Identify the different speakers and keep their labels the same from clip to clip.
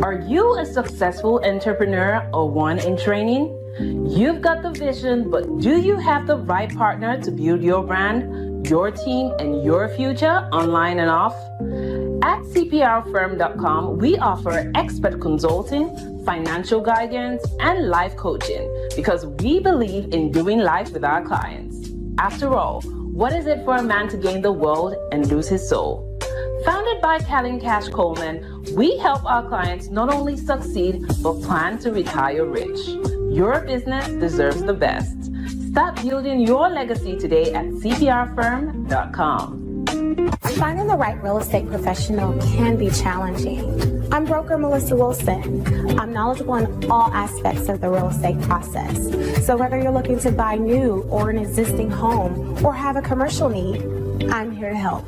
Speaker 1: Are you a successful entrepreneur or one in training? You've got the vision, but do you have the right partner to build your brand, your team, and your future online and off? At cprfirm.com, we offer expert consulting, financial guidance, and life coaching because we believe in doing life with our clients. After all, what is it for a man to gain the world and lose his soul? Founded by Callan Cash Coleman, we help our clients not only succeed, but plan to retire rich. Your business deserves the best. Start building your legacy today at cprfirm.com.
Speaker 2: Finding the right real estate professional can be challenging. I'm broker Melissa Wilson. I'm knowledgeable in all aspects of the real estate process. So whether you're looking to buy new or an existing home or have a commercial need, I'm here to help.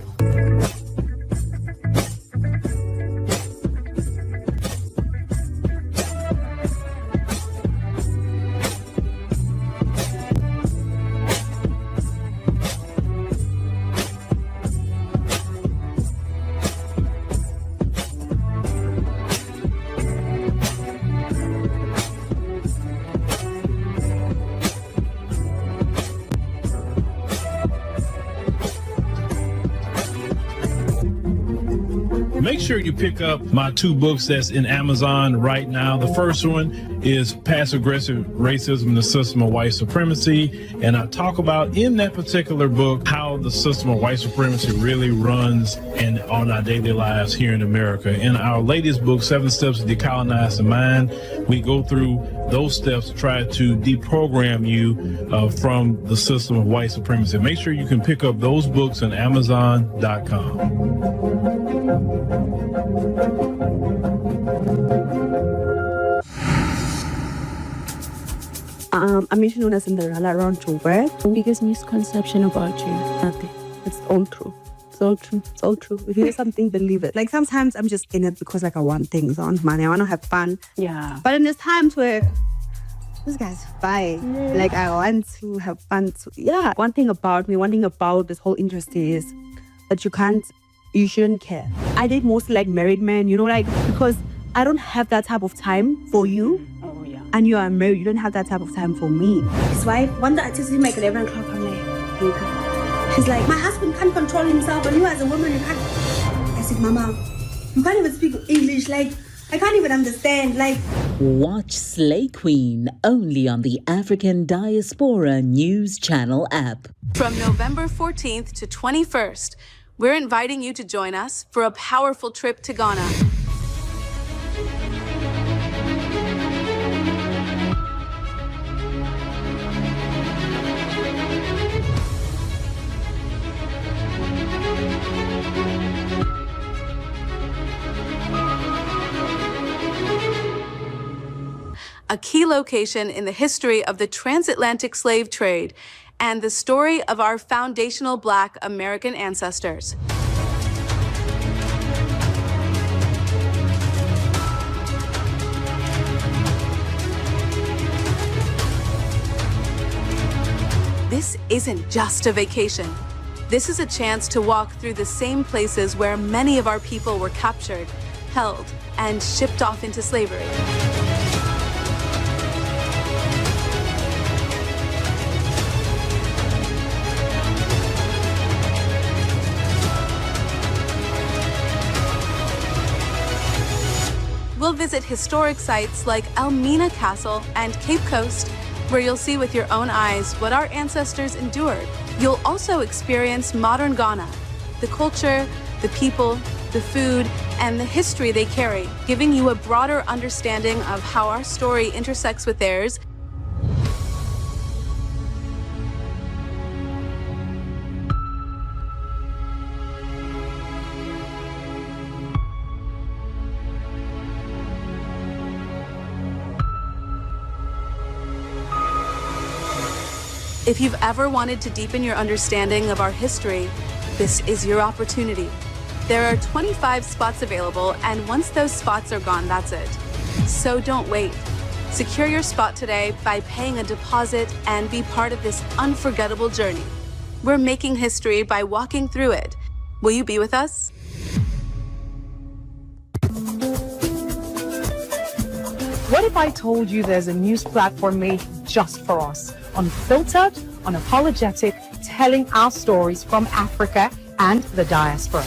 Speaker 3: Make sure you pick up my 2 books that's in Amazon right now. The first one is Passive-Aggressive Racism and the System of White Supremacy. And I talk about in that particular book how the system of white supremacy really runs on our daily lives here in America. In our latest book, 7 Steps to Decolonize the Mind, we go through those steps to try to deprogram you from the system of white supremacy. Make sure you can pick up those books on Amazon.com.
Speaker 4: I'm usually known as Cinderella around Joburg. Biggest misconception about you? Nothing. It's all true. It's all true. It's all true. If you hear something, believe it. Like sometimes I'm just in it because like I want things. I want money. I want to have fun.
Speaker 1: Yeah.
Speaker 4: But then there's times where this guy's fine. Yeah. Like I want to have fun. Yeah. One thing about this whole industry is that you shouldn't care. I date mostly like married men, because I don't have that type of time for you.
Speaker 1: Oh, yeah.
Speaker 4: And you are married, you don't have that type of time for me.
Speaker 5: His wife, one day I texted him at 11 o'clock, I'm like, okay. She's like, my husband can't control himself, and you as a woman, you can't. I said, Mama, you can't even speak English, like, I can't even understand, like.
Speaker 6: Watch Slay Queen only on the African Diaspora News Channel app.
Speaker 7: From November 14th to 21st, we're inviting you to join us for a powerful trip to Ghana. A key location in the history of the transatlantic slave trade and the story of our foundational Black American ancestors. This isn't just a vacation. This is a chance to walk through the same places where many of our people were captured, held, and shipped off into slavery. We'll visit historic sites like Elmina Castle and Cape Coast, where you'll see with your own eyes what our ancestors endured. You'll also experience modern Ghana, the culture, the people, the food, and the history they carry, giving you a broader understanding of how our story intersects with theirs. If you've ever wanted to deepen your understanding of our history, this is your opportunity. There are 25 spots available, and once those spots are gone, that's it. So don't wait. Secure your spot today by paying a deposit and be part of this unforgettable journey. We're making history by walking through it. Will you be with us?
Speaker 8: What if I told you there's a news platform made just for us, unfiltered, unapologetic, telling our stories from Africa and the diaspora?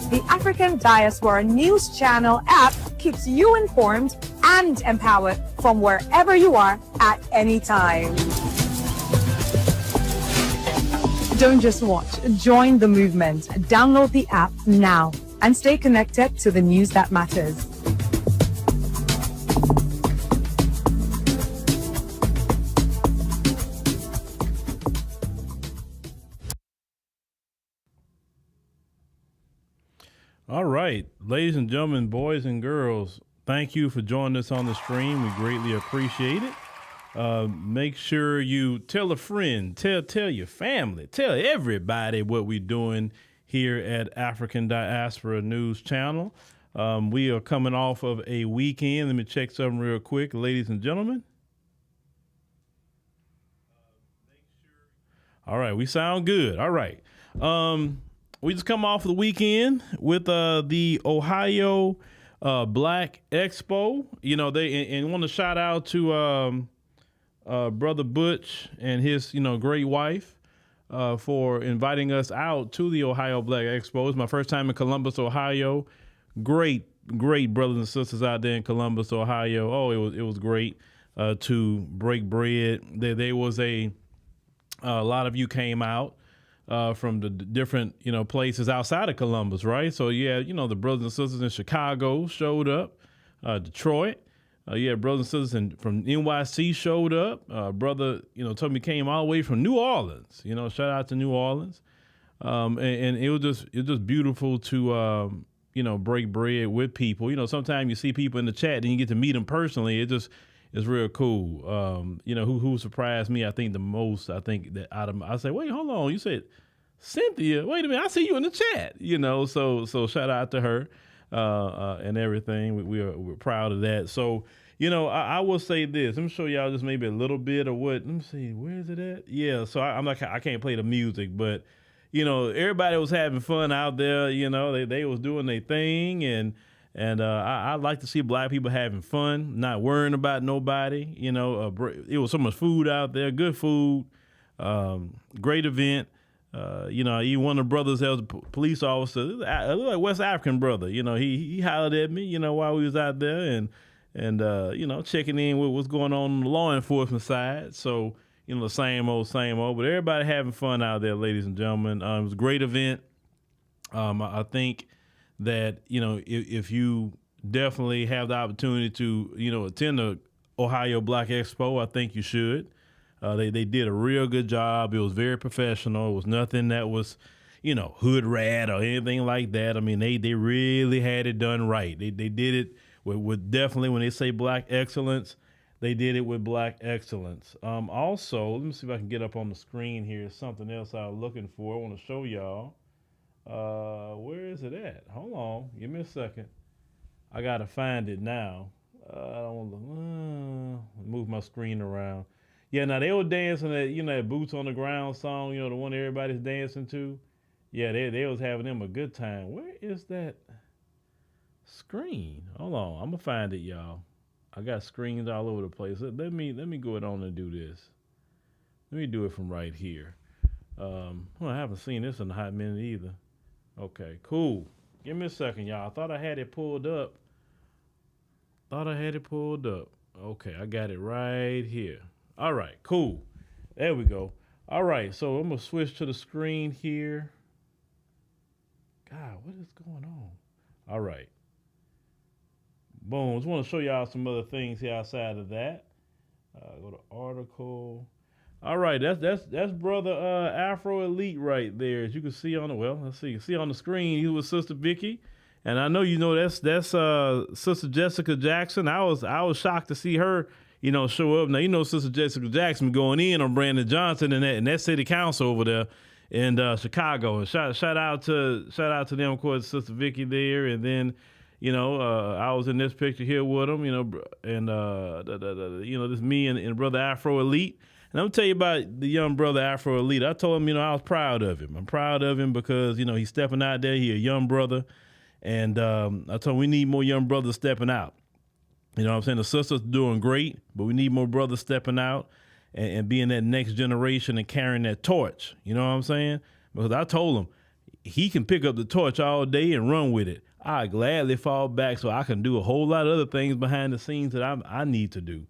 Speaker 8: The African Diaspora News Channel app keeps you informed and empowered from wherever you are at any time. Don't just watch, join the movement. Download the app now and stay connected to the news that matters.
Speaker 3: All right, ladies and gentlemen, boys and girls, thank you for joining us on the stream. We greatly appreciate it. Make sure you tell a friend, tell your family, tell everybody what we're doing here at African Diaspora News Channel. We are coming off of a weekend. Let me check something real quick, ladies and gentlemen. All right, we sound good. All right. We just come off the weekend with the Ohio Black Expo. You know, and want to shout out to Brother Butch and his, great wife for inviting us out to the Ohio Black Expo. It's my first time in Columbus, Ohio. Great brothers and sisters out there in Columbus, Ohio. Oh, it was great to break bread. There was a lot of you came out from the different, places outside of Columbus, right? So, yeah, the brothers and sisters in Chicago showed up, Detroit. Brothers and sisters from NYC showed up. Brother, told me came all the way from New Orleans. Shout out to New Orleans. And it was just beautiful to, break bread with people. Sometimes you see people in the chat and you get to meet them personally. It's real cool. Who surprised me, I think, the most, I say, wait, hold on. You said Cynthia, wait a minute. I see you in the chat, so shout out to her. And everything. We're proud of that. So, I will say this. Let me show y'all just maybe a little bit of what. Let me see. Where is it at? Yeah. So I can't play the music, but everybody was having fun out there. They was doing their thing, and I like to see black people having fun, not worrying about nobody. It was so much food out there, good food, great event. Even one of the brothers that was a police officer, it looked like West African brother. He hollered at me, while we was out there and checking in with what's going on the law enforcement side. So, the same old, but everybody having fun out there, ladies and gentlemen. It was a great event. I think that, if you definitely have the opportunity to, attend the Ohio Black Expo, I think you should. They did a real good job. It was very professional. It was nothing that was, hood rat or anything like that. I mean, they really had it done right. They did it with definitely, when they say black excellence, they did it with black excellence. Also, let me see if I can get up on the screen here. Something else I was looking for. I want to show y'all. Where is it at? Hold on. Give me a second. I got to find it now. I don't want to move my screen around. Yeah, now they were dancing that, that Boots on the Ground song, the one everybody's dancing to. Yeah, they was having them a good time. Where is that screen? Hold on, I'm gonna find it, y'all. I got screens all over the place. Let me go ahead on and do this. Let me do it from right here. I haven't seen this in a hot minute either. Okay, cool. Give me a second, y'all. I thought I had it pulled up. Okay, I got it right here. All right, cool. There we go. All right, so I'm going to switch to the screen here. God, what is going on? All right. Boom. Just want to show y'all some other things here outside of that. Go to article. All right, that's brother Afro Elite right there. As you can see on the, let's see. You see on the screen, he was Sister Vicky. And I know that's Sister Jessica Jackson. I was shocked to see her, show up. Now, Sister Jessica Jackson going in on Brandon Johnson and that city council over there in Chicago. And shout out to them, of course, Sister Vicky there. And then, I was in this picture here with them, and this me and Brother Afro Elite. And I'm gonna tell you about the young brother Afro Elite. I told him, I was proud of him. I'm proud of him because, he's stepping out there. He's a young brother. And I told him we need more young brothers stepping out. You know what I'm saying? The sisters doing great, but we need more brothers stepping out and being that next generation and carrying that torch. You know what I'm saying? Because I told him he can pick up the torch all day and run with it. I gladly fall back so I can do a whole lot of other things behind the scenes that I need to do.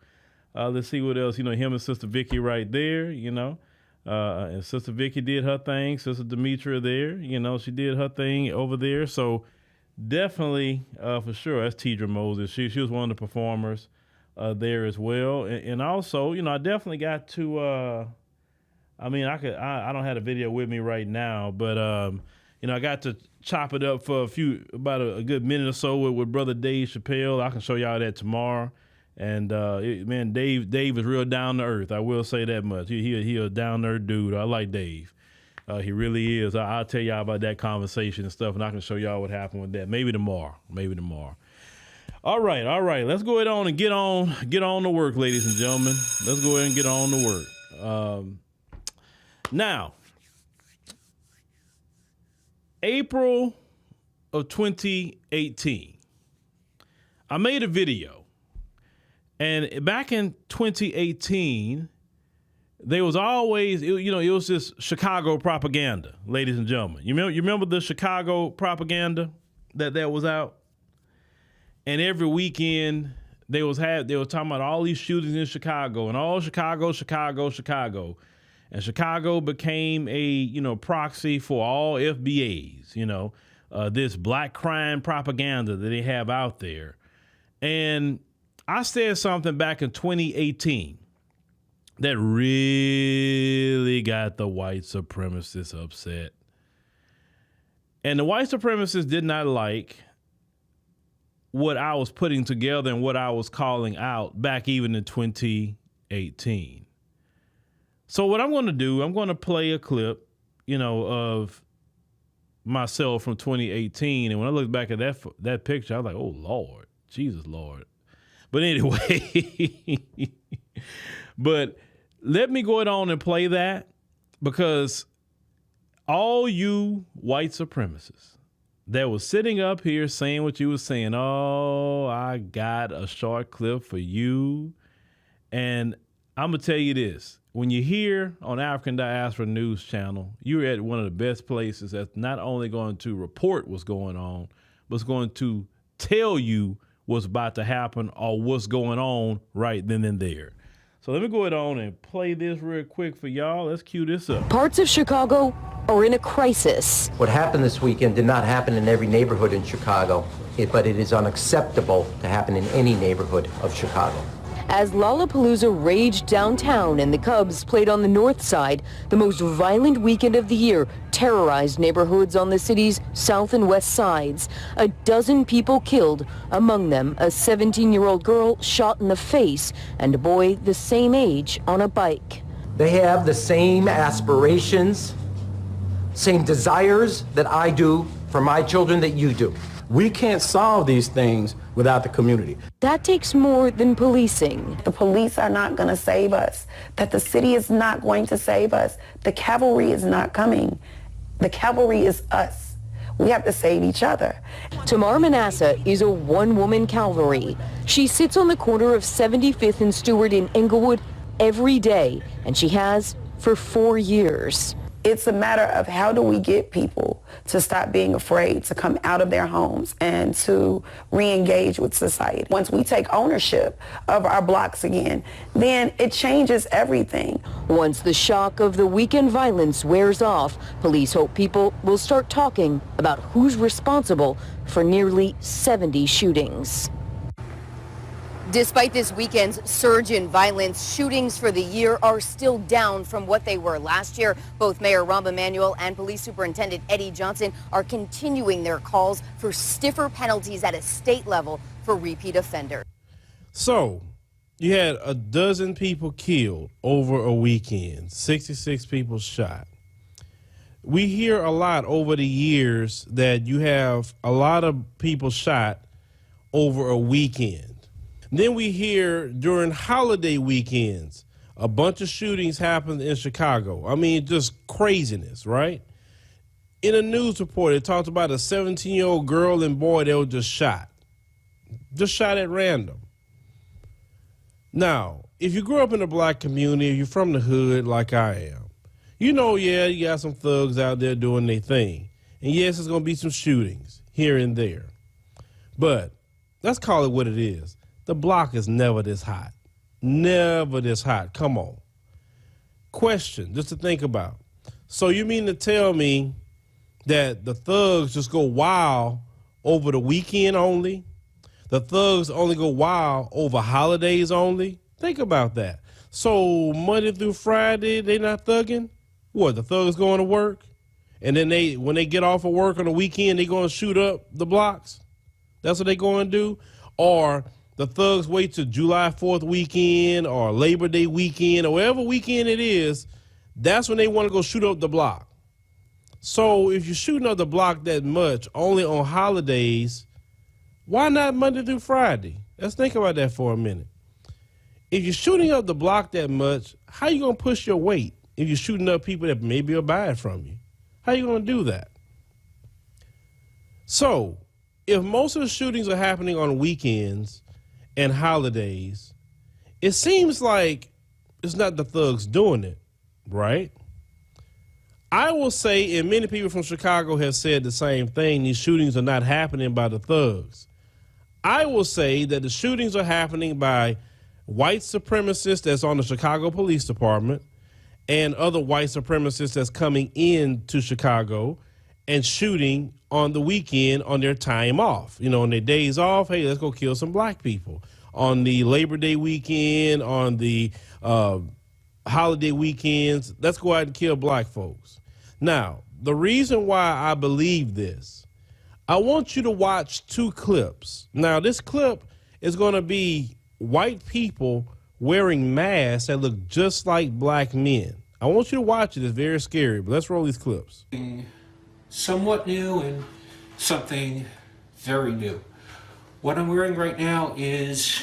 Speaker 3: Let's see what else. Him and Sister Vicky right there, and Sister Vicky did her thing. Sister Demetria there, she did her thing over there. So definitely, for sure, that's Tidra Moses. She was one of the performers there as well. And also, I definitely got to, I don't have a video with me right now, but, I got to chop it up for about a good minute or so with Brother Dave Chappelle. I can show y'all that tomorrow. And, Dave is real down to earth. I will say that much. He a down to earth dude. I like Dave. He really is. I'll tell y'all about that conversation and stuff, and I can show y'all what happened with that. Maybe tomorrow. All right. Let's go ahead on and get on to work, ladies and gentlemen. Let's go ahead and get on to work. Now, April of 2018, I made a video. And back in 2018, there was always, it was this Chicago propaganda, ladies and gentlemen. You remember the Chicago propaganda that was out? And every weekend they were talking about all these shootings in Chicago and all Chicago. And Chicago became a, proxy for all FBAs, this black crime propaganda that they have out there. And I said something back in 2018 that really got the white supremacists upset. And the white supremacists did not like what I was putting together and what I was calling out back even in 2018. So what I'm going to do, I'm going to play a clip, of myself from 2018. And when I look back at that picture, I was like, oh, Lord, Jesus, Lord. But anyway, but let me go on and play that, because all you white supremacists that was sitting up here saying what you were saying, oh, I got a short clip for you. And I'm going to tell you this. When you're here on African Diaspora News Channel, you're at one of the best places that's not only going to report what's going on, but it's going to tell you what's about to happen or what's going on right then and there. So let me go ahead on and play this real quick for y'all. Let's cue this up.
Speaker 9: Parts of Chicago are in a crisis.
Speaker 10: What happened this weekend did not happen in every neighborhood in Chicago, but it is unacceptable to happen in any neighborhood of Chicago.
Speaker 9: As Lollapalooza raged downtown and the Cubs played on the north side, the most violent weekend of the year terrorized neighborhoods on the city's south and west sides. A dozen people killed, among them a 17-year-old girl shot in the face and a boy the same age on a bike.
Speaker 10: They have the same aspirations, same desires that I do for my children that you do.
Speaker 11: We can't solve these things without the community.
Speaker 9: That takes more than policing.
Speaker 12: The police are not going to save us, that the city is not going to save us. The cavalry is not coming. The cavalry is us. We have to save each other.
Speaker 9: Tamar Manasseh is a one-woman cavalry. She sits on the corner of 75th and Stewart in Englewood every day, and she has for 4 years.
Speaker 12: It's a matter of how do we get people to stop being afraid, to come out of their homes and to re-engage with society. Once we take ownership of our blocks again, then it changes everything.
Speaker 9: Once the shock of the weekend violence wears off, police hope people will start talking about who's responsible for nearly 70 shootings.
Speaker 13: Despite this weekend's surge in violence, shootings for the year are still down from what they were last year. Both Mayor Rahm Emanuel and Police Superintendent Eddie Johnson are continuing their calls for stiffer penalties at a state level for repeat offenders.
Speaker 3: So you had a dozen people killed over a weekend, 66 people shot. We hear a lot over the years that you have a lot of people shot over a weekend. Then we hear during holiday weekends, a bunch of shootings happened in Chicago. I mean, just craziness, right? In a news report, it talked about a 17-year-old girl and boy that were just shot at random. Now, if you grew up in a black community, if you're from the hood like I am, you know, yeah, you got some thugs out there doing their thing. And yes, there's going to be some shootings here and there. But let's call it what it is. The block is never this hot. Never this hot. Come on. Question, just to think about. So you mean to tell me that the thugs just go wild over the weekend only? The thugs only go wild over holidays only? Think about that. So Monday through Friday, they not thugging? What, the thugs going to work? And then when they get off of work on the weekend, they going to shoot up the blocks? That's what they going to do? Or the thugs wait till July 4th weekend or Labor Day weekend or whatever weekend it is, that's when they want to go shoot up the block. So if you're shooting up the block that much only on holidays, why not Monday through Friday? Let's think about that for a minute. If you're shooting up the block that much, how you going to push your weight if you're shooting up people that maybe will buy it from you? How you going to do that? So if most of the shootings are happening on weekends and holidays, it seems like it's not the thugs doing it, right? I will say, and many people from Chicago have said the same thing, these shootings are not happening by the thugs. I will say that the shootings are happening by white supremacists that's on the Chicago Police Department and other white supremacists that's coming into Chicago and shooting on the weekend on their time off. You know, on their days off, hey, let's go kill some black people. On the Labor Day weekend, on the holiday weekends, let's go out and kill black folks. Now, the reason why I believe this, I want you to watch two clips. Now, this clip is going to be white people wearing masks that look just like black men. I want you to watch it. It's very scary, but let's roll these clips.
Speaker 14: Somewhat new and something very new. What I'm wearing right now is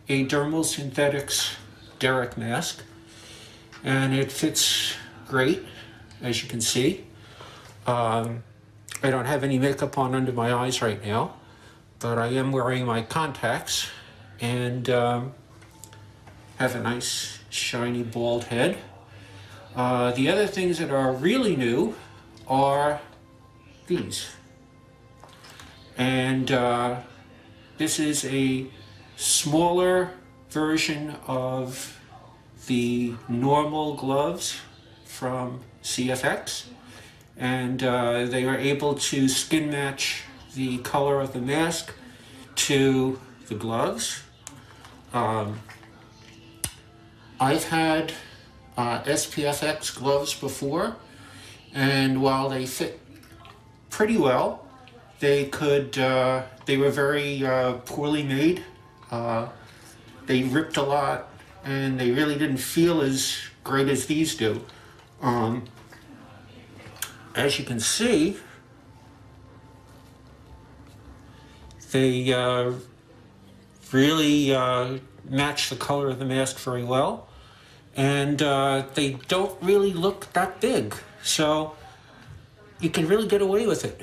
Speaker 14: a dermal synthetics Derrick mask, and it fits great, as you can see. I don't have any makeup on under my eyes right now, but I am wearing my contacts and have a nice shiny bald head. The other things that are really new are these. And this is a smaller version of the normal gloves from CFX. And they are able to skin match the color of the mask to the gloves. I've had SPFX gloves before, and while they fit pretty well, they were very poorly made. They ripped a lot, and they really didn't feel as great as these do. As you can see, they really match the color of the mask very well, and they don't really look that big, so you can really get away with it.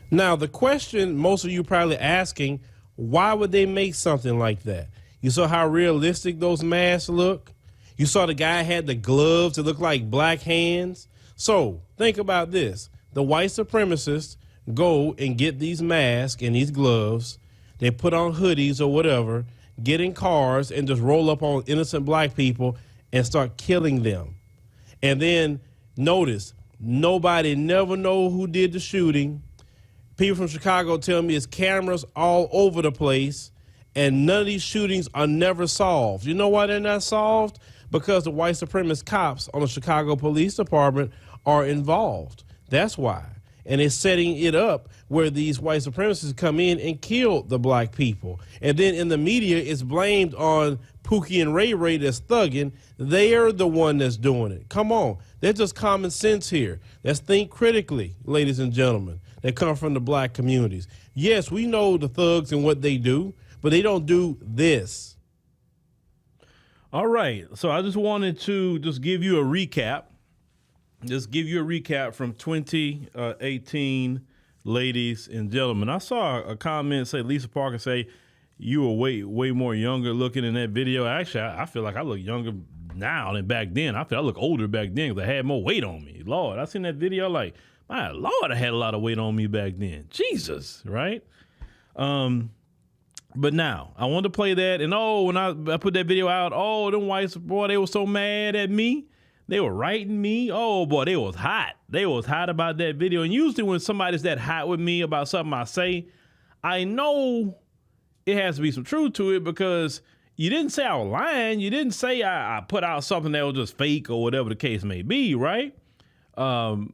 Speaker 3: Now, the question most of you probably asking, why would they make something like that? You saw how realistic those masks look? You saw the guy had the gloves that look like black hands? So think about this. The white supremacists go and get these masks and these gloves. They put on hoodies or whatever, get in cars and just roll up on innocent black people and start killing them. And then notice, nobody never know who did the shooting. People from Chicago tell me it's cameras all over the place, and none of these shootings are never solved. You know why they're not solved? Because the white supremacist cops on the Chicago Police Department are involved. That's why. And it's setting it up where these white supremacists come in and kill the black people. And then in the media, it's blamed on Pookie and Ray Ray that's thugging. They're the one that's doing it. Come on. That's just common sense here. Let's think critically, ladies and gentlemen, that come from the black communities. Yes, we know the thugs and what they do, but they don't do this. All right. So I just wanted to just give you a recap. Just give you a recap from 2018, ladies and gentlemen. I saw a comment say, Lisa Parker say, you were way more younger looking in that video. Actually, I feel like I look younger now than back then. I feel I look older back then because I had more weight on me. Lord, I seen that video like, my Lord, I had a lot of weight on me back then. Jesus, right? But now, I wanted to play that. And when I put that video out, them whites, boy, they were so mad at me. They were writing me. Oh, boy, they was hot. They was hot about that video. And usually when somebody's that hot with me about something I say, I know it has to be some truth to it because you didn't say I was lying. You didn't say I put out something that was just fake or whatever the case may be, right? But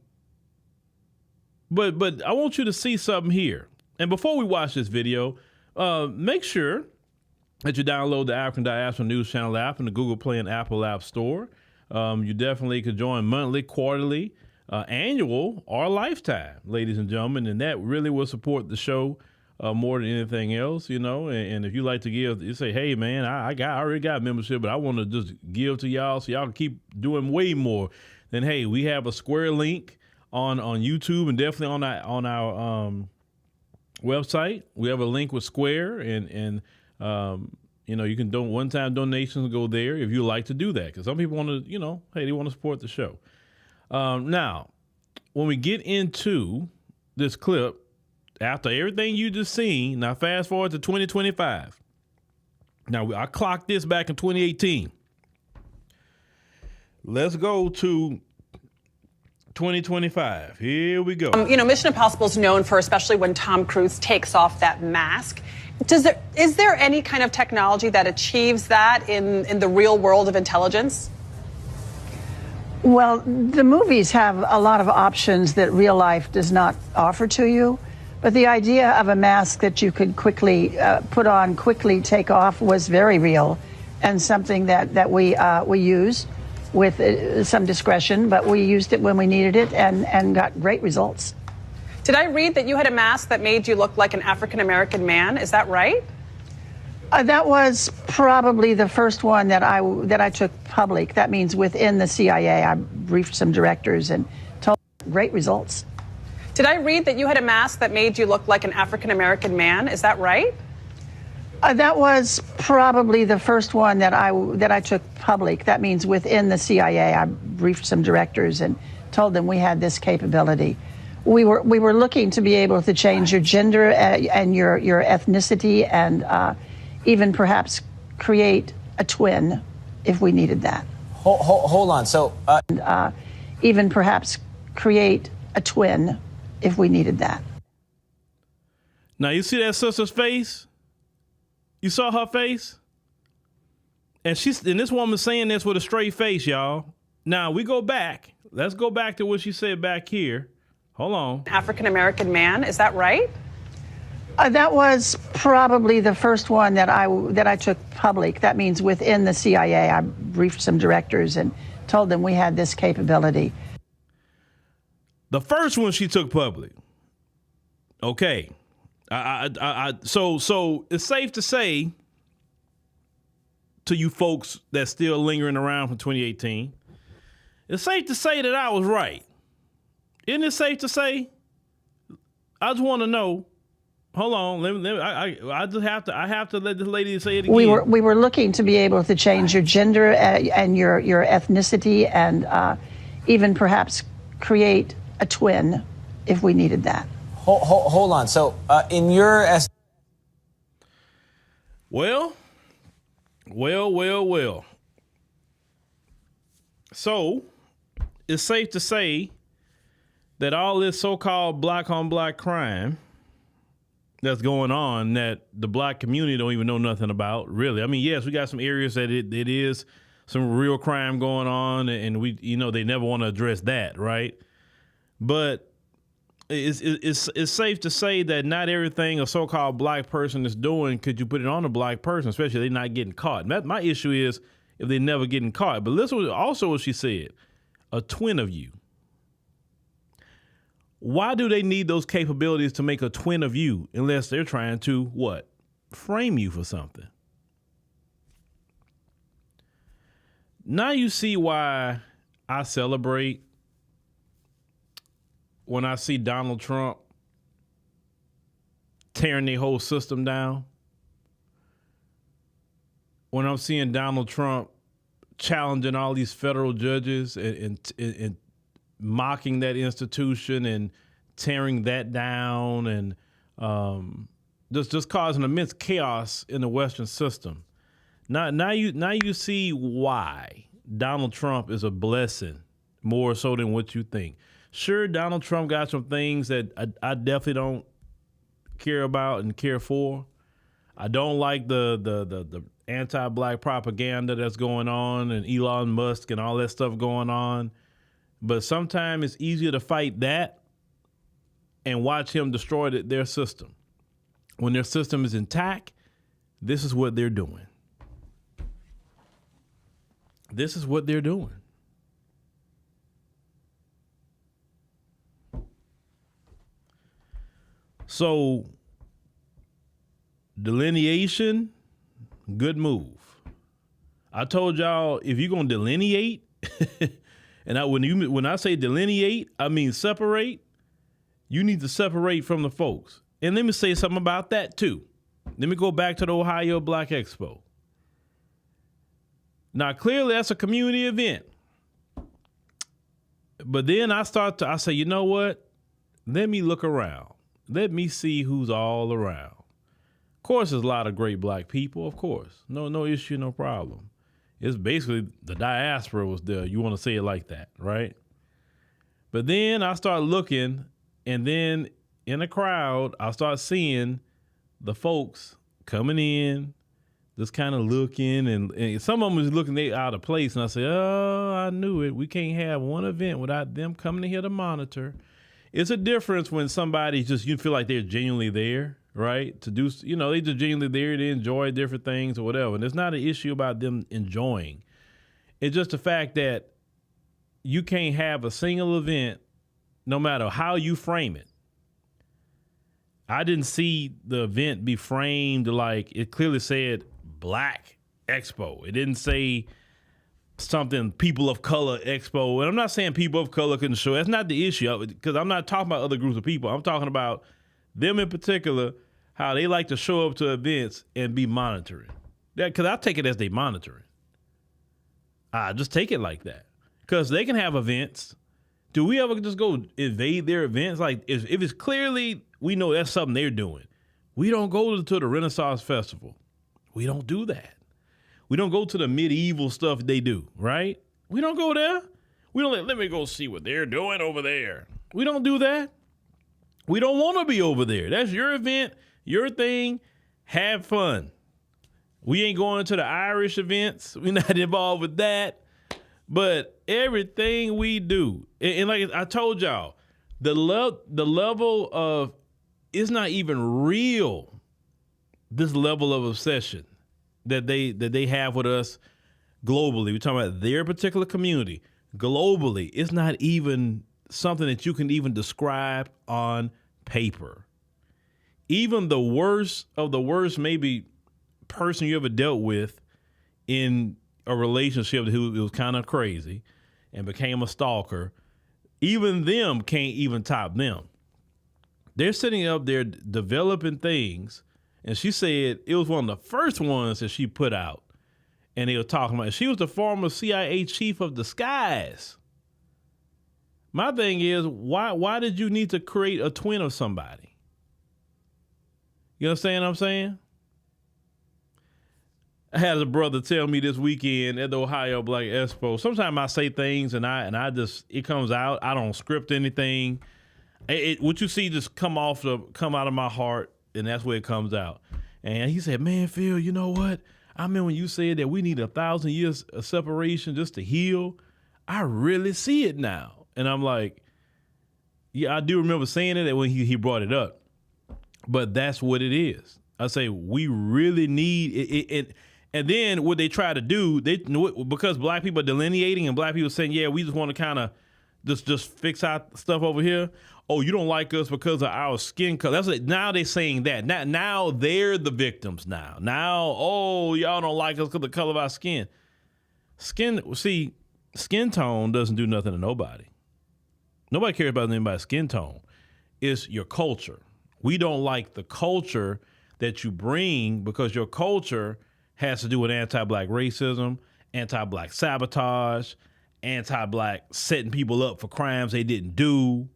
Speaker 3: I want you to see something here. And before we watch this video, make sure that you download the African Diaspora News Channel app in the Google Play and Apple App Store. You definitely could join monthly, quarterly, annual, or lifetime, ladies and gentlemen, and that really will support the show more than anything else, you know. And if you like to give, you say, hey, man, I already got membership, but I want to just give to y'all so y'all can keep doing way more. Then, hey, we have a Square link on YouTube and definitely on our website. We have a link with Square, and you know, you can do one-time donations, go there if you like to do that. Because some people want to, you know, hey, they want to support the show. Now, when we get into this clip, after everything you just seen, now fast forward to 2025. Now, I clocked this back in 2018. Let's go to 2025. Here we go.
Speaker 15: You know, Mission Impossible is known for, especially when Tom Cruise takes off that mask. Is there any kind of technology that achieves that in the real world of intelligence?
Speaker 16: Well, the movies have a lot of options that real life does not offer to you. But the idea of a mask that you could quickly put on, quickly take off was very real and something that we used with some discretion, but we used it when we needed it and got great results.
Speaker 15: Did I read that you had a mask that made you look like an African-American man? Is that right?
Speaker 16: That was probably the first one that I took public. That means within the CIA. I briefed some directors and told them great results.
Speaker 15: Did I read that you had a mask that made you look like an African-American man? Is that right?
Speaker 16: That was probably the first one that I took public. That means within the CIA. I briefed some directors and told them we had this capability. We were looking to be able to change your gender and your ethnicity and even perhaps create a twin if we needed that.
Speaker 17: Hold on. So
Speaker 16: even perhaps create a twin if we needed that.
Speaker 3: Now you see that sister's face? You saw her face? And this woman's saying this with a straight face, y'all. Now we go back. Let's go back to what she said back here. Hold on.
Speaker 15: African-American man, is that right?
Speaker 16: That was probably the first one that I took public. That means within the CIA. I briefed some directors and told them we had this capability.
Speaker 3: The first one she took public. Okay. So it's safe to say to you folks that's still lingering around from 2018, it's safe to say that I was right. Isn't it safe to say? I just want to know. Hold on. I have to let this lady say it again.
Speaker 16: We were looking to be able to change your gender and your ethnicity and even perhaps create a twin if we needed that.
Speaker 17: Hold on. So in your
Speaker 3: well, Well. So it's safe to say that all this so-called black on black crime that's going on that the black community don't even know nothing about, really. I mean, yes, we got some areas that it is some real crime going on, and we, they never want to address that, right? But it's safe to say that not everything a so-called black person is doing could you put it on a black person, especially if they're not getting caught. My issue is if they never getting caught. But listen also what she said, a twin of you. Why do they need those capabilities to make a twin of you unless they're trying to, what? Frame you for something. Now you see why I celebrate when I see Donald Trump tearing the whole system down. When I'm seeing Donald Trump challenging all these federal judges and mocking that institution and tearing that down and just causing immense chaos in the Western system. Now you see why Donald Trump is a blessing more so than what you think. Sure, Donald Trump got some things that I definitely don't care about and care for. I don't like the anti-black propaganda that's going on and Elon Musk and all that stuff going on. But sometimes it's easier to fight that and watch him destroy their system. When their system is intact, this is what they're doing. This is what they're doing. So, delineation, good move. I told y'all, if you're going to delineate, and when I say delineate, I mean separate, you need to separate from the folks. And let me say something about that, too. Let me go back to the Ohio Black Expo. Now, clearly, that's a community event. But then I say, you know what? Let me look around. Let me see who's all around. Of course, there's a lot of great black people, of course. No issue, no problem. It's basically the diaspora was there. You want to say it like that, right? But then I start looking, and then in the crowd, I start seeing the folks coming in, just kind of looking, and some of them was looking they out of place, and I say, oh, I knew it. We can't have one event without them coming in here to monitor. It's a difference when somebody you feel like they're genuinely there, right? To do, they just genuinely there, they enjoy different things or whatever. And it's not an issue about them enjoying. It's just the fact that you can't have a single event, no matter how you frame it. I didn't see the event be framed like it clearly said Black Expo. It didn't say something people of color expo. And I'm not saying people of color couldn't show. That's not the issue, because I'm not talking about other groups of people. I'm talking about them in particular, how they like to show up to events and be monitoring. Because I take it as they monitoring. I just take it like that. Because they can have events. Do we ever just go invade their events? Like if it's clearly, we know that's something they're doing. We don't go to the Renaissance Festival. We don't do that. We don't go to the medieval stuff they do, right? We don't go there. We don't let me go see what they're doing over there. We don't do that. We don't want to be over there. That's your event, your thing. Have fun. We ain't going to the Irish events. We're not involved with that. But everything we do, and like I told y'all, the level of, it's not even real, this level of obsession that they have with us globally. We're talking about their particular community. Globally, it's not even something that you can even describe on paper. Even the worst of the worst, maybe person you ever dealt with in a relationship who was kind of crazy and became a stalker, even them can't even top them. They're sitting up there developing things. And she said it was one of the first ones that she put out. And they were talking about it. She was the former CIA chief of disguise. My thing is, why did you need to create a twin of somebody? You understand what I'm saying? I had a brother tell me this weekend at the Ohio Black Expo. Sometimes I say things and I just, it comes out. I don't script anything. What you see just come out of my heart, and that's where it comes out. And he said, man, Phil, you know what? I remember when you said that we need 1,000 years of separation just to heal. I really see it now. And I'm like, yeah, I do remember saying it when he brought it up. But that's what it is. I say we really need it. And then what they try to do, because black people are delineating and black people saying, yeah, we just want to kind of just fix out stuff over here. Oh, you don't like us because of our skin color. That's now they're saying that. Now they're the victims now. Oh, y'all don't like us because of the color of our skin. Skin tone doesn't do nothing to nobody. Nobody cares about anybody's skin tone. It's your culture. We don't like the culture that you bring because your culture has to do with anti-black racism, anti-black sabotage, anti-black setting people up for crimes they didn't do,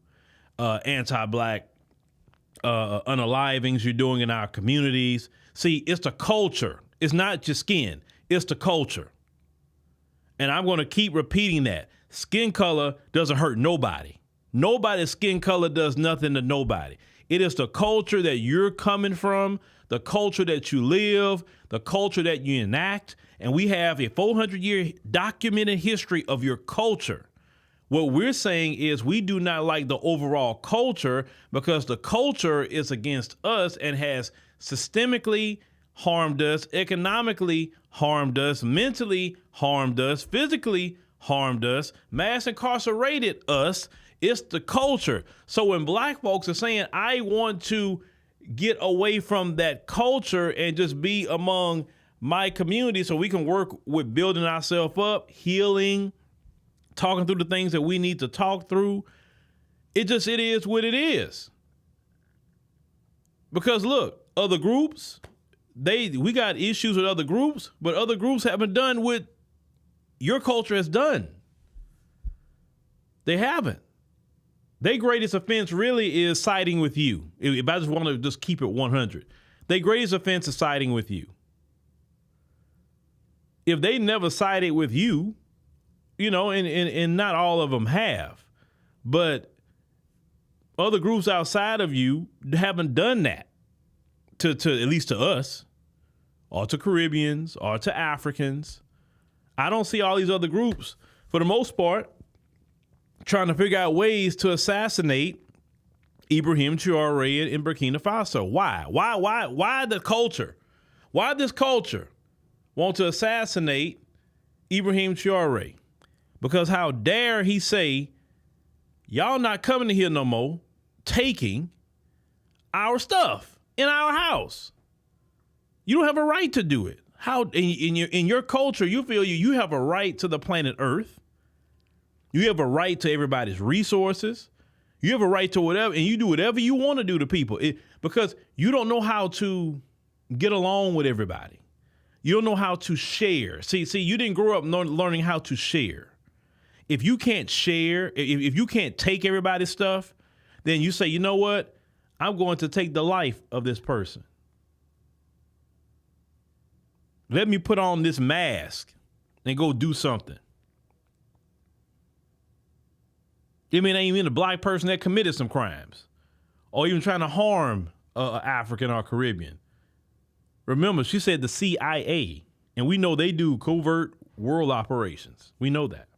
Speaker 3: anti-black unalivings you're doing in our communities. See, it's the culture. It's not just skin. It's the culture. And I'm going to keep repeating that. Skin color doesn't hurt nobody. Nobody's skin color does nothing to nobody. It is the culture that you're coming from, the culture that you live, the culture that you enact. And we have a 400-year documented history of your culture. What we're saying is we do not like the overall culture because the culture is against us and has systemically harmed us, economically harmed us, mentally harmed us, physically harmed us, mass incarcerated us. It's the culture. So when black folks are saying, I want to get away from that culture and just be among my community so we can work with building ourselves up, healing, talking through the things that we need to talk through, it is what it is. Because look, other groups, we got issues with other groups, but other groups haven't done what your culture has done. They haven't. Their greatest offense really is siding with you. If I just want to just keep it 100, their greatest offense is siding with you. If they never sided with you, and not all of them have, but other groups outside of you haven't done that to at least to us or to Caribbeans or to Africans. I don't see all these other groups, for the most part, trying to figure out ways to assassinate Ibrahim Traoré in Burkina Faso. Why? Why the culture? Why this culture want to assassinate Ibrahim Traoré? Because how dare he say, y'all not coming to here no more, taking our stuff in our house. You don't have a right to do it. How in your culture, you feel you have a right to the planet Earth. You have a right to everybody's resources. You have a right to whatever, and you do whatever you want to do to people because you don't know how to get along with everybody. You don't know how to share. See, you didn't grow up learning how to share. If you can't share, if you can't take everybody's stuff, then you say, you know what? I'm going to take the life of this person. Let me put on this mask and go do something. I mean, ain't even a black person that committed some crimes or even trying to harm African or Caribbean. Remember, she said the CIA, and we know they do covert world operations. We know that.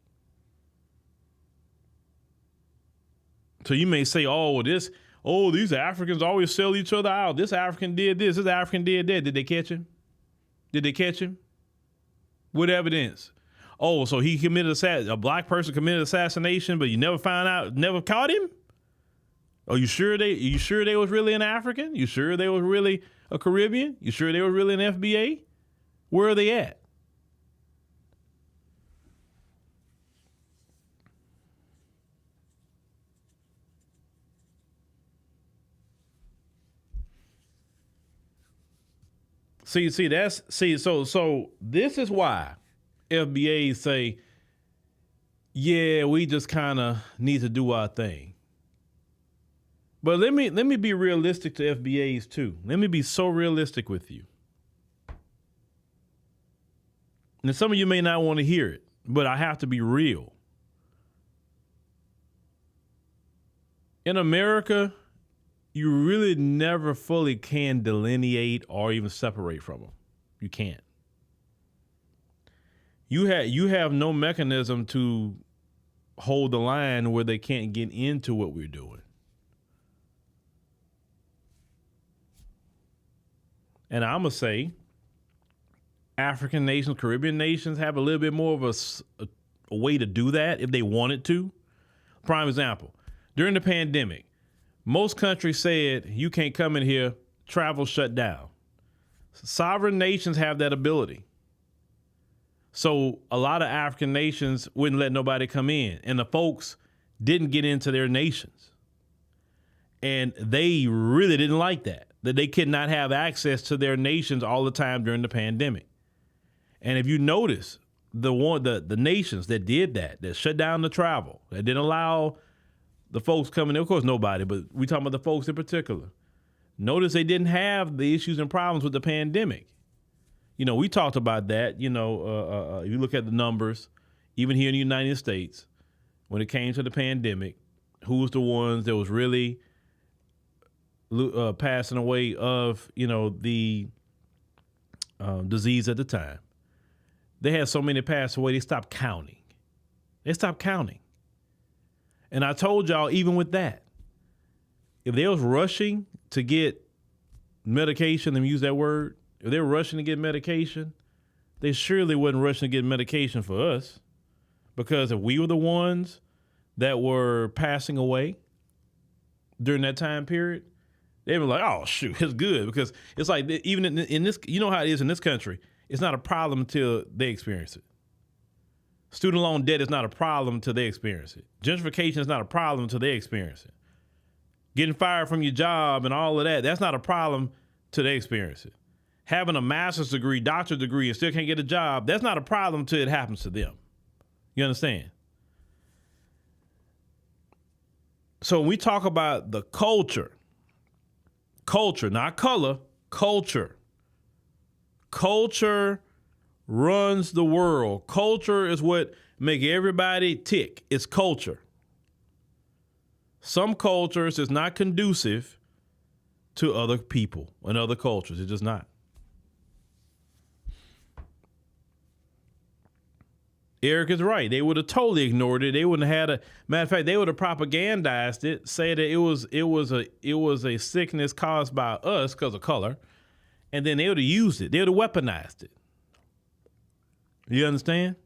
Speaker 3: So you may say, these Africans always sell each other out. This African did this African did that. Did they catch him? What evidence? Oh, so he committed a black person committed assassination, but you never caught him? Are you sure they was really an African? You sure they was really a Caribbean? You sure they was really an FBA? Where are they at? So this is why FBAs say, yeah, we just kind of need to do our thing. But let me be realistic to FBAs too. Let me be so realistic with you. And some of you may not want to hear it, but I have to be real. In America, you really never fully can delineate or even separate from them. You can't. You have no mechanism to hold the line where they can't get into what we're doing. And I'm going to say African nations, Caribbean nations have a little bit more of a way to do that if they wanted to. Prime example, during the pandemic, most countries said you can't come in here, travel shut down. Sovereign nations have that ability. So a lot of African nations wouldn't let nobody come in, and the folks didn't get into their nations. And they really didn't like that they could not have access to their nations all the time during the pandemic. And if you notice, the nations that did that shut down the travel, that didn't allow the folks coming in, of course nobody, but we talking about the folks in particular. Notice they didn't have the issues and problems with the pandemic. You know, we talked about that. You know, if you look at the numbers, even here in the United States, when it came to the pandemic, who was the ones that was really passing away of, you know, the disease at the time? They had so many pass away, they stopped counting. And I told y'all, even with that, if they was rushing to get medication, and use that word, if they were rushing to get medication, they surely wasn't rushing to get medication for us. Because if we were the ones that were passing away during that time period, they were like, oh, shoot, it's good. Because it's like, even in this, you know how it is in this country, it's not a problem until they experience it. Student loan debt is not a problem until they experience it. Gentrification is not a problem until they experience it. Getting fired from your job and all of that, that's not a problem till they experience it. Having a master's degree, doctorate degree, and still can't get a job, that's not a problem till it happens to them. You understand? So when we talk about the culture, not color, culture. Culture runs the world. Culture is what make everybody tick. It's culture. Some cultures is not conducive to other people and other cultures. It's just not. Eric is right. They would have totally ignored it. They wouldn't have had a matter of fact. They would have propagandized it, say that it was a sickness caused by us because of color, and then they would have used it. They would have weaponized it. You understand?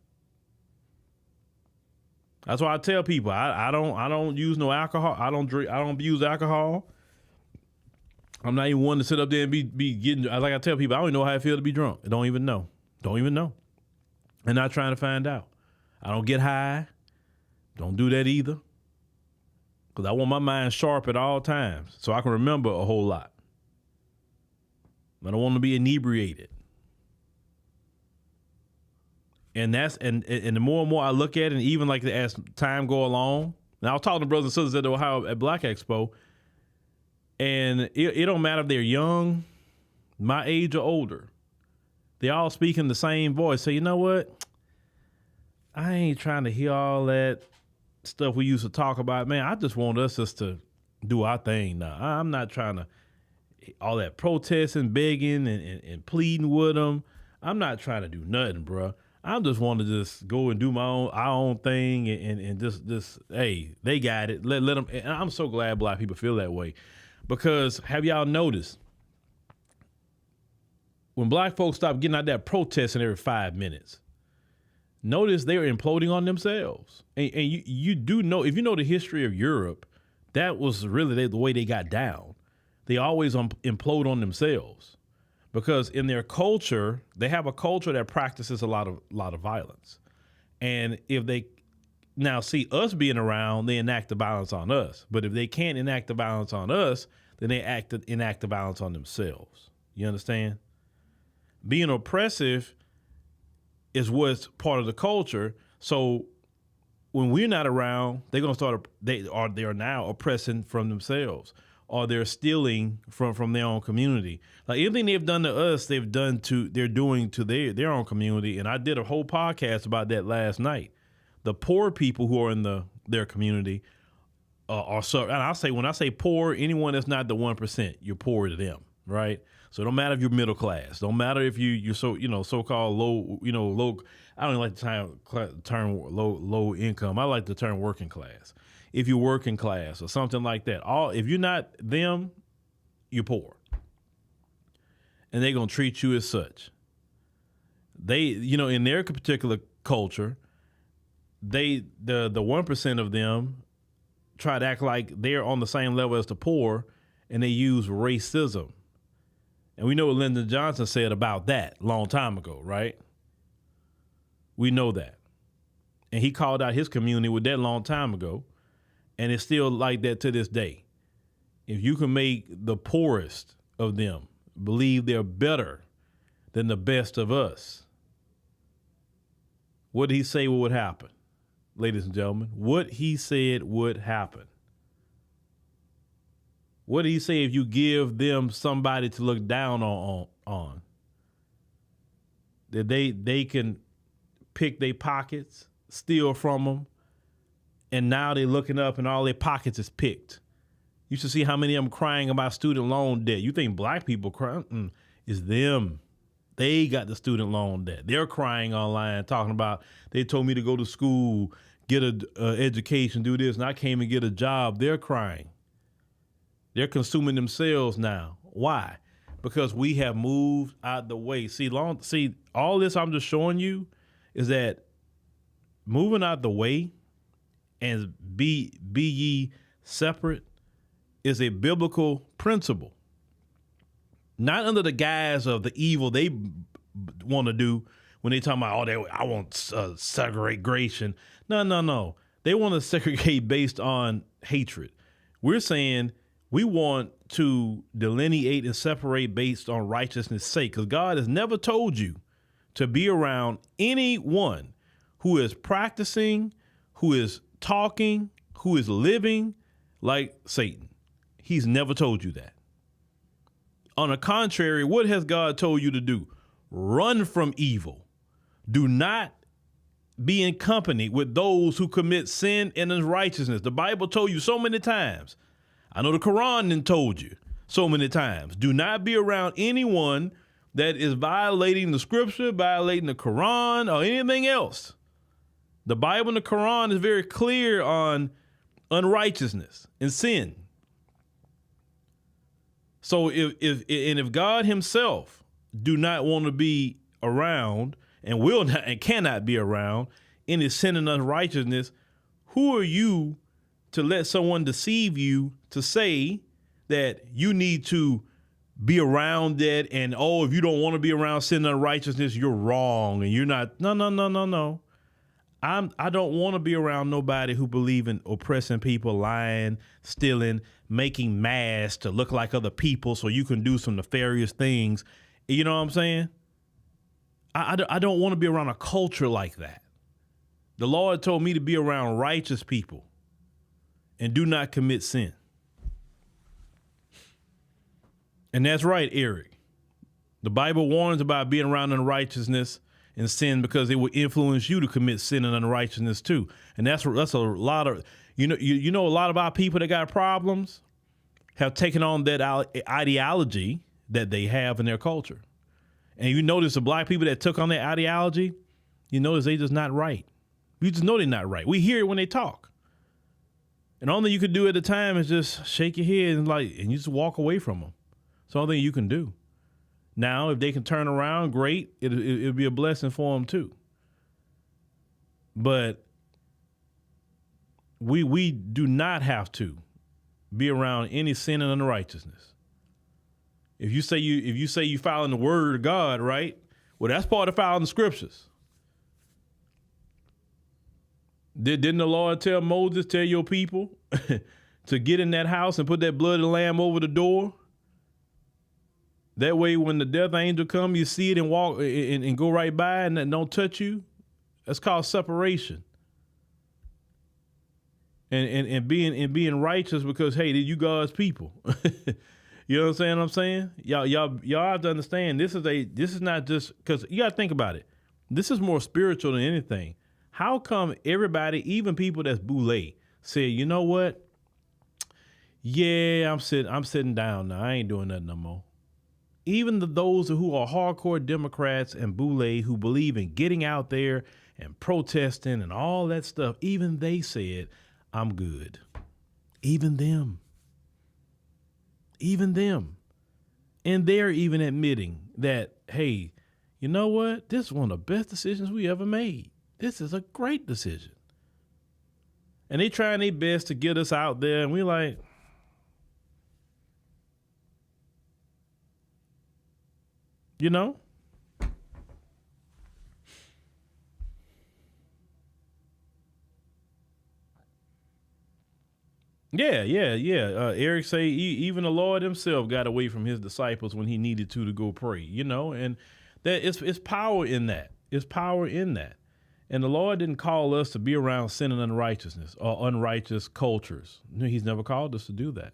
Speaker 3: That's why I tell people I don't use no alcohol. I don't drink. I don't use alcohol. I'm not even one to sit up there and be getting. Like I tell people, I don't even know how I feel to be drunk. I don't even know. And not trying to find out. I don't get high. Don't do that either. Because I want my mind sharp at all times so I can remember a whole lot. I don't want to be inebriated. And that's and the more and more I look at it, and even like as time go along, and I was talking to brothers and sisters at the Ohio at Black Expo, and it don't matter if they're young, my age or older. They all speak in the same voice. So you know what? I ain't trying to hear all that stuff we used to talk about. Man, I just want us just to do our thing now. I'm not trying to all that protesting, begging, and pleading with them. I'm not trying to do nothing, bro. I just want to just go and do our own thing and just hey, they got it. Let them. And I'm so glad Black people feel that way, because have y'all noticed? When Black folks stop getting out there protesting every 5 minutes, notice they're imploding on themselves. And you do know, if you know the history of Europe, that was really the way they got down. They always implode on themselves, because in their culture, they have a culture that practices a lot of violence. And if they now see us being around, they enact the violence on us. But if they can't enact the violence on us, then they enact the violence on themselves. You understand? Being oppressive is what's part of the culture. So when we're not around, they're going to start, they are now oppressing from themselves. or they're stealing from their own community. Like anything they've done to us, they're doing to their own community. And I did a whole podcast about that last night. The poor people who are in their community are so, and when I say poor, anyone that's not the 1%, you're poor to them, right? So it don't matter if you're middle class, don't matter if you're so-called low, low. I don't like the term low income. I like the term working class. If you're working class or something like that, if you're not them, you're poor. And they're going to treat you as such. They, in their particular culture, the 1% of them try to act like they're on the same level as the poor, and they use racism. And we know what Lyndon Johnson said about that a long time ago, right? We know that. And he called out his community with that long time ago. And it's still like that to this day. If you can make the poorest of them believe they're better than the best of us, what did he say would happen, ladies and gentlemen? What he said would happen. What did he say if you give them somebody to look down on? That they can pick their pockets, steal from them, and now they're looking up and all their pockets is picked. You should see how many of them crying about student loan debt. You think black people cry? It's them. They got the student loan debt. They're crying online, talking about, they told me to go to school, get an education, do this, and I came and get a job. They're crying. They're consuming themselves now. Why? Because we have moved out the way. See, all this I'm just showing you is that moving out the way and be ye separate is a biblical principle. Not under the guise of the evil they want to do when they talk about, I want segregation. No. They want to segregate based on hatred. We're saying we want to delineate and separate based on righteousness' sake, because God has never told you to be around anyone who is practicing, who is talking, who is living like Satan. He's never told you that. On the contrary, what has God told you to do? Run from evil. Do not be in company with those who commit sin and unrighteousness. The Bible told you so many times. I know the Quran then told you so many times. Do not be around anyone that is violating the scripture, violating the Quran, or anything else. The Bible and the Quran is very clear on unrighteousness and sin. So if God himself do not want to be around and will not and cannot be around any sin and unrighteousness, who are you to let someone deceive you to say that you need to be around that, and if you don't want to be around sin and unrighteousness, you're wrong and you're not. No. I don't want to be around nobody who believe in oppressing people, lying, stealing, making masks to look like other people so you can do some nefarious things. You know what I'm saying? I don't want to be around a culture like that. The Lord told me to be around righteous people and do not commit sin. And that's right, Eric. The Bible warns about being around unrighteousness and sin because it will influence you to commit sin and unrighteousness too. And that's a lot of, a lot of our people that got problems have taken on that ideology that they have in their culture. And you notice the black people that took on that ideology, you notice they just not right. You just know they're not right. We hear it when they talk. And the only thing you can do at the time is just shake your head and you just walk away from them. It's the only thing you can do. Now, if they can turn around, great. It'll be a blessing for them too. But we do not have to be around any sin and unrighteousness. If you say you following the word of God, right? Well, that's part of following the scriptures. Didn't the Lord tell Moses, tell your people to get in that house and put that blood of the lamb over the door? That way, when the death angel come, you see it and walk and go right by and don't touch you. That's called separation. and being righteous because, hey, you God's people. You know what I'm saying? Y'all have to understand this is not just, because you got to think about it. This is more spiritual than anything. How come everybody, even people that's boule, said, you know what? Yeah, I'm sitting down now. I ain't doing nothing no more. Even those who are hardcore Democrats and boule who believe in getting out there and protesting and all that stuff, even they said, I'm good. Even them. And they're even admitting that, hey, you know what? This is one of the best decisions we ever made. This is a great decision. And they trying their best to get us out there, and we're like, you know? Yeah. Eric say even the Lord himself got away from his disciples when he needed to go pray, you know, and that it's power in that. It's power in that. And the Lord didn't call us to be around sin and unrighteousness or unrighteous cultures. He's never called us to do that.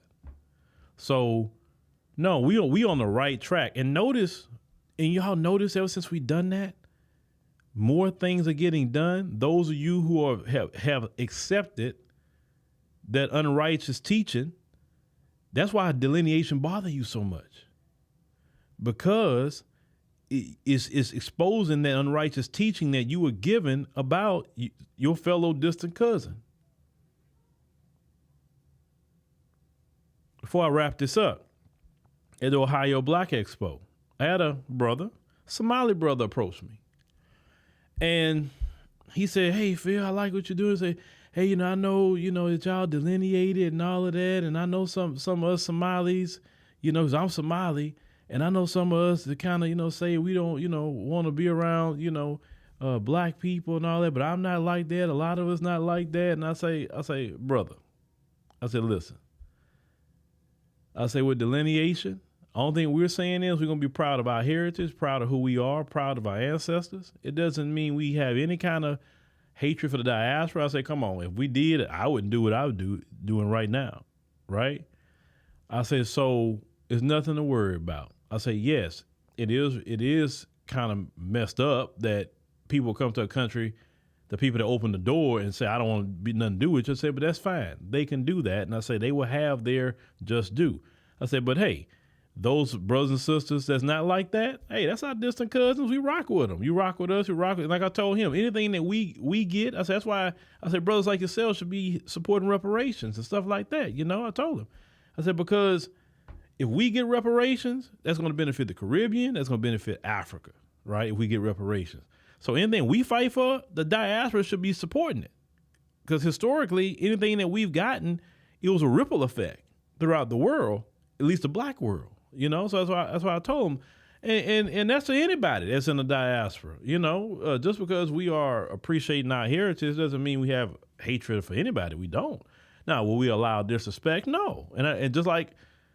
Speaker 3: So, no, we on the right track. And notice, and y'all notice ever since we done that, more things are getting done. Those of you who have accepted that unrighteous teaching, that's why delineation bothers you so much, because it's exposing that unrighteous teaching that you were given about your fellow distant cousin. Before I wrap this up, at the Ohio Black Expo, I had a Somali brother approach me, and he said, "Hey Phil, I like what you're doing." Say, "Hey, I know, that y'all delineated and all of that. And I know some of us Somalis, because I'm Somali, and I know some of us that kind of, say we don't, want to be around, black people and all that, but I'm not like that. A lot of us not like that." And I say, brother, I said, listen, I say with delineation, only thing we're saying is we're going to be proud of our heritage, proud of who we are, proud of our ancestors. It doesn't mean we have any kind of hatred for the diaspora. I say, come on, if we did, I wouldn't do what I would doing right now, right? I say, so it's nothing to worry about. I say, yes, it is kind of messed up that people come to a country, the people that open the door and say, I don't want to be nothing to do with you. I say, but that's fine. They can do that. And I say, they will have their just due. I said, but hey, those brothers and sisters that's not like that, hey, that's our distant cousins. We rock with them. You rock with us. We rock with. Like I told him, anything that we get, I said, that's why I said brothers like yourself should be supporting reparations and stuff like that. I told him. I said, because if we get reparations, that's going to benefit the Caribbean. That's going to benefit Africa, right? If we get reparations. So anything we fight for, the diaspora should be supporting it. Because historically, anything that we've gotten, it was a ripple effect throughout the world, at least the black world. So that's why I told him, and that's to anybody that's in the diaspora. Just because we are appreciating our heritage doesn't mean we have hatred for anybody. We don't. Now, will we allow disrespect? No. And just like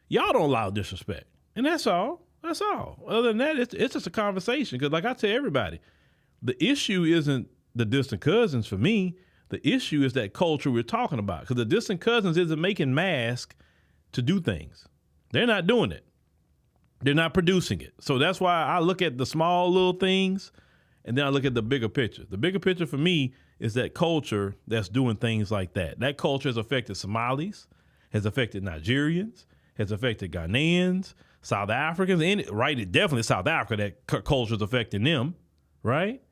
Speaker 3: y'all don't allow disrespect, and that's all. That's all. Other than that, it's just a conversation. Because like I tell everybody, the issue isn't the distant cousins for me. The issue is that culture we're talking about. Because the distant cousins isn't making masks to do things. They're not doing it. They're not producing it. So that's why I look at the small little things and then I look at the bigger picture. The bigger picture for me is that culture that's doing things like that. That culture has affected Somalis, has affected Nigerians, has affected Ghanaians, South Africans, and right, definitely South Africa, that culture is affecting them, right?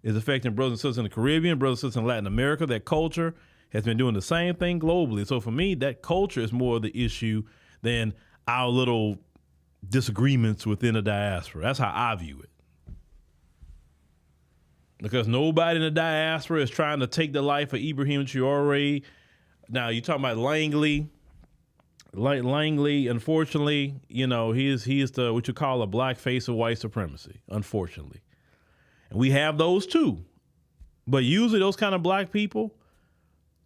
Speaker 3: Is affecting brothers and sisters in the Caribbean, brothers and sisters in Latin America. That culture has been doing the same thing globally. So for me, that culture is more the issue than our little disagreements within the diaspora. That's how I view it. Because nobody in the diaspora is trying to take the life of Ibrahim Traore. Now, you're talking about Langley. Langley, unfortunately, he is the what you call a black face of white supremacy, unfortunately. And we have those too. But usually those kind of black people,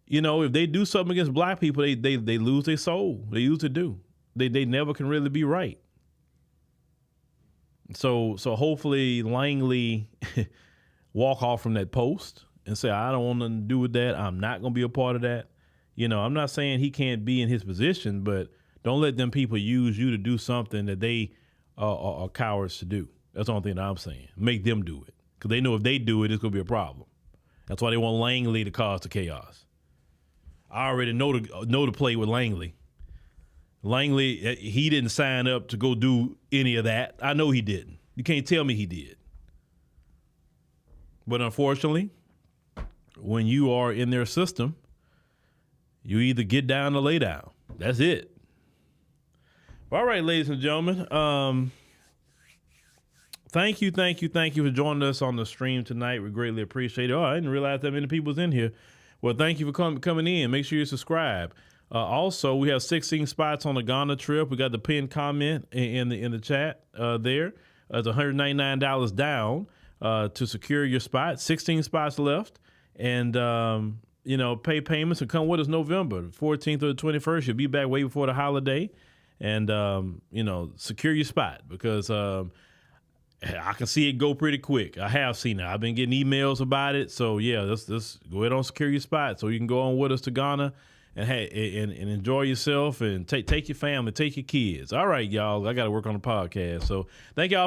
Speaker 3: if they do something against black people, they lose their soul. They usually do. They never can really be right. So hopefully Langley walk off from that post and say, I don't want nothing to do with that. I'm not going to be a part of that. You know, I'm not saying he can't be in his position, but don't let them people use you to do something that they are cowards to do. That's the only thing that I'm saying. Make them do it. Because they know if they do it, it's going to be a problem. That's why they want Langley to cause the chaos. I already know to play with Langley. Langley, he didn't sign up to go do any of that. I know he didn't. You can't tell me he did. But unfortunately, when you are in their system, you either get down or lay down. That's it. All right, ladies and gentlemen. Thank you for joining us on the stream tonight. We greatly appreciate it. Oh, I didn't realize that many people was in here. Well, thank you for coming in. Make sure you subscribe. Also, we have 16 spots on the Ghana trip. We got the pinned comment in the chat there. It's $199 down to secure your spot. 16 spots left. And, pay payments and come with us November 14th or the 21st. You'll be back way before the holiday. And, secure your spot because I can see it go pretty quick. I have seen it. I've been getting emails about it. So, yeah, let's go ahead and secure your spot so you can go on with us to Ghana and enjoy yourself and take your family, take your kids. All right, y'all. I got to work on the podcast. So thank y'all.